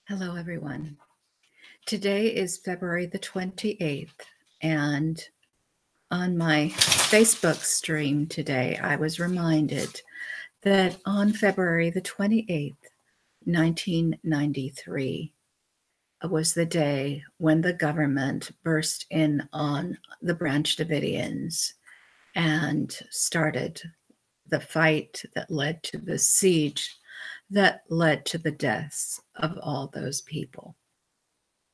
Hello, everyone. Today is February the 28th, and on my Facebook stream today, I was reminded that on February the 28th, 1993, was the day when the government burst in on the Branch Davidians and started the fight that led to the siege that led to the deaths of all those people.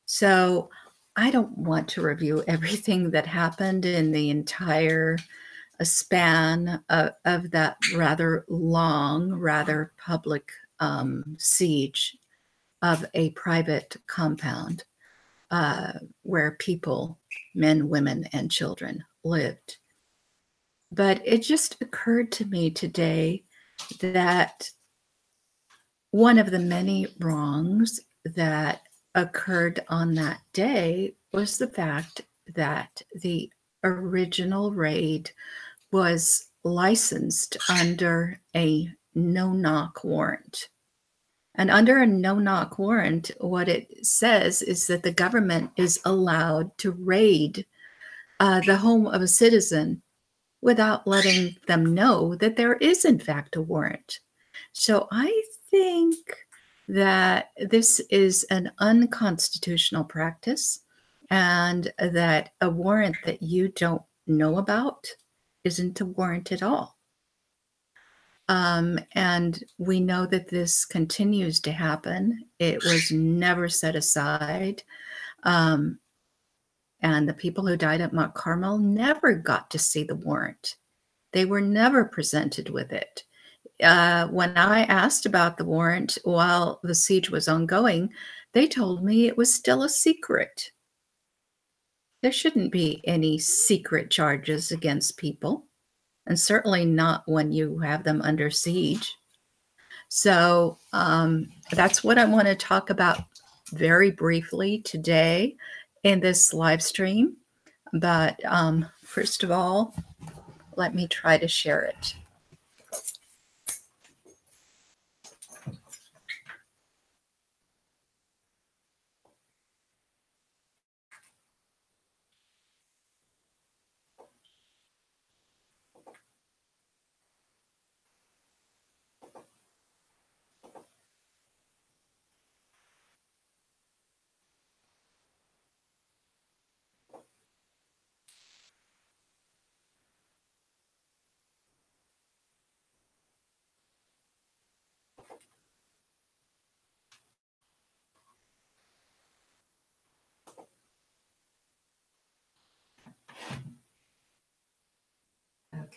So I don't want to review everything that happened in the entire span of that rather long, rather public siege of a private compound where people, men, women, and children lived. But it just occurred to me today that one of the many wrongs that occurred on that day was the fact that the original raid was licensed under a no-knock warrant. And under a no-knock warrant, what it says is that the government is allowed to raid the home of a citizen without letting them know that there is, in fact, a warrant. So I think that this is an unconstitutional practice and that a warrant that you don't know about isn't a warrant at all. And we know that this continues to happen. It was never set aside. And the people who died at Mount Carmel never got to see the warrant. They were never presented with it. When I asked about the warrant while the siege was ongoing, they told me it was still a secret. There shouldn't be any secret charges against people, and certainly not when you have them under siege. So that's what I want to talk about very briefly today in this live stream. But first of all, let me try to share it.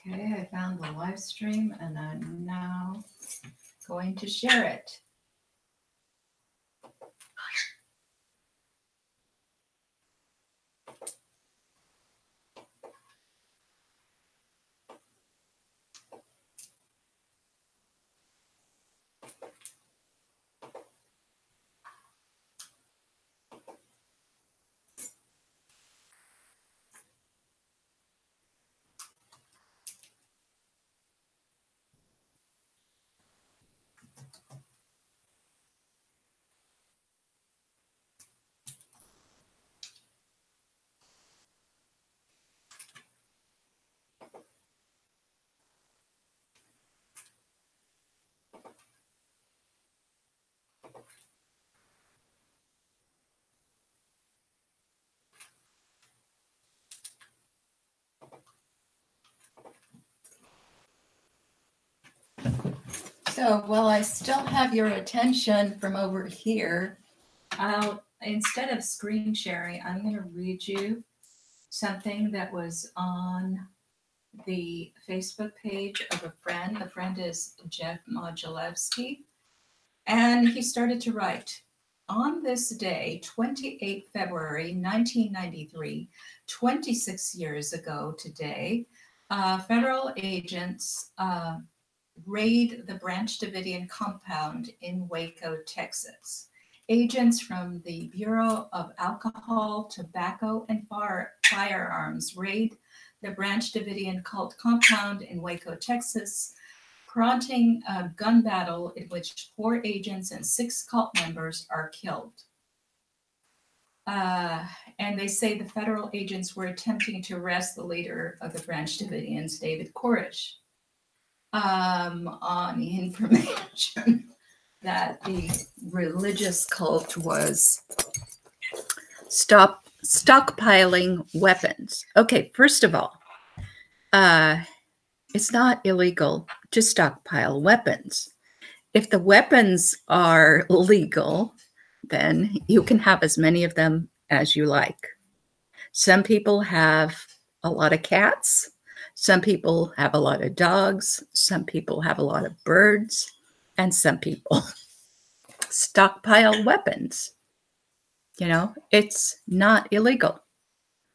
Okay, I found the live stream and I'm now going to share it. So while I still have your attention from over here, instead of screen sharing, I'm going to read you something that was on the Facebook page of a friend. The friend is Jeff Modulewski. And he started to write, on this day, 28 February 1993, 26 years ago today, federal agents raid the Branch Davidian compound in Waco, Texas. Agents from the Bureau of Alcohol, Tobacco, and Firearms raid the Branch Davidian cult compound in Waco, Texas, prompting a gun battle in which 4 agents and 6 cult members are killed. And they say the federal agents were attempting to arrest the leader of the Branch Davidians, David Koresh, on the information that the religious cult was stockpiling weapons. Okay, first of all, it's not illegal to stockpile weapons. If the weapons are legal, then you can have as many of them as you like. Some people have a lot of cats. Some people have a lot of dogs. Some people have a lot of birds. And some people stockpile weapons. You know, it's not illegal.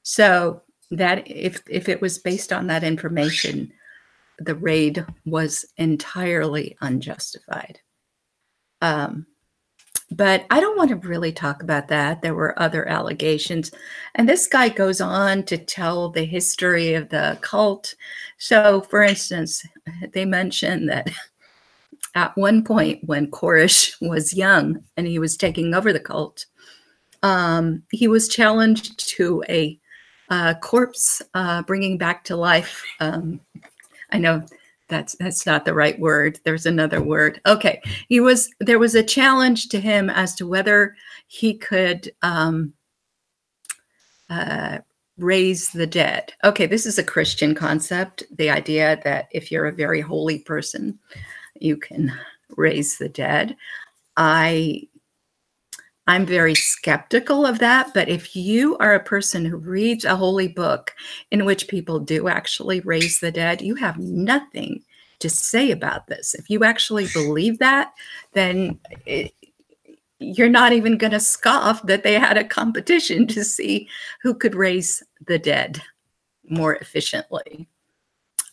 So that if it was based on that information, the raid was entirely unjustified. But I don't want to really talk about that. There were other allegations. And this guy goes on to tell the history of the cult. So, for instance, they mention that at one point when Koresh was young and he was taking over the cult, he was challenged to a corpse bringing back to life. I know that's not the right word. There's another word. Okay, there was a challenge to him as to whether he could raise the dead. Okay, this is a Christian concept. The idea that if you're a very holy person, you can raise the dead. I'm very skeptical of that, but if you are a person who reads a holy book in which people do actually raise the dead, you have nothing to say about this. If you actually believe that, then you're not even going to scoff that they had a competition to see who could raise the dead more efficiently.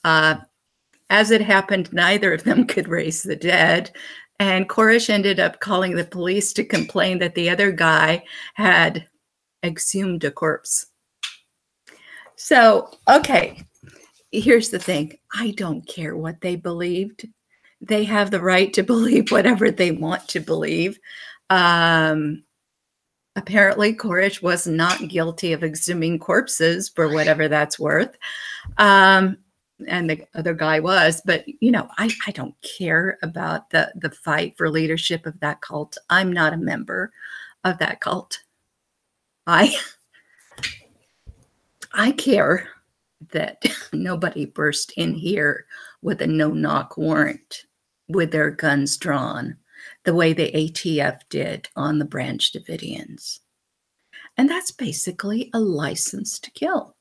As it happened, neither of them could raise the dead. And Koresh ended up calling the police to complain that the other guy had exhumed a corpse. So, okay, here's the thing. I don't care what they believed. They have the right to believe whatever they want to believe. Apparently, Koresh was not guilty of exhuming corpses for whatever that's worth. And the other guy was, but you know, I don't care about the fight for leadership of that cult. I'm not a member of that cult. I care that nobody burst in here with a no-knock warrant with their guns drawn the way the ATF did on the Branch Davidians. And that's basically a license to kill,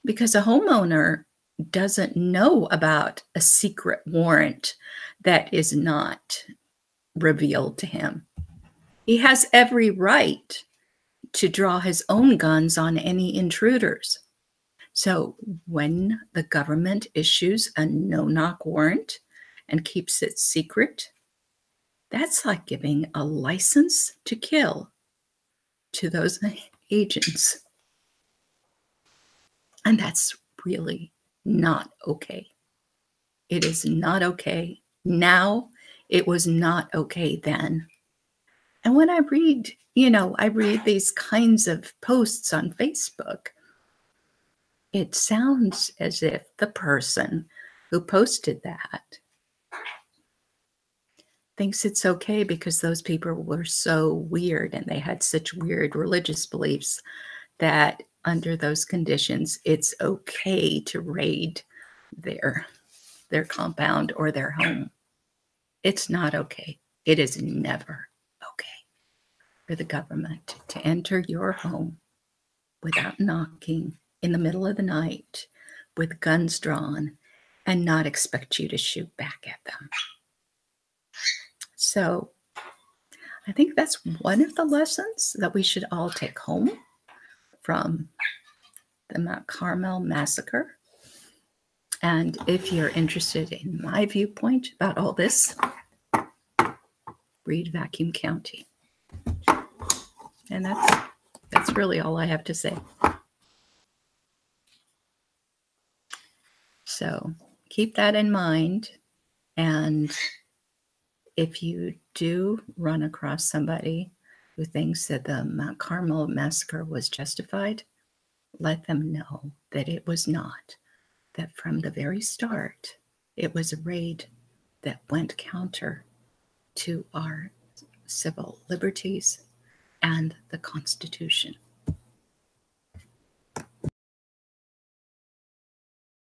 because a homeowner doesn't know about a secret warrant that is not revealed to him. He has every right to draw his own guns on any intruders. So when the government issues a no-knock warrant and keeps it secret, that's like giving a license to kill to those agents. And that's really not okay. It is not okay now. It was not okay then. And when I read, I read these kinds of posts on Facebook, it sounds as if the person who posted that thinks it's okay because those people were so weird and they had such weird religious beliefs that under those conditions, it's okay to raid their compound or their home. It's not okay. It is never okay for the government to enter your home without knocking in the middle of the night with guns drawn and not expect you to shoot back at them. So I think that's one of the lessons that we should all take home from the Mount Carmel massacre. And if you're interested in my viewpoint about all this, read Vacuum County. And that's really all I have to say. So keep that in mind. And if you do run across somebody who thinks that the Mount Carmel massacre was justified, let them know that it was not, that from the very start, it was a raid that went counter to our civil liberties and the Constitution.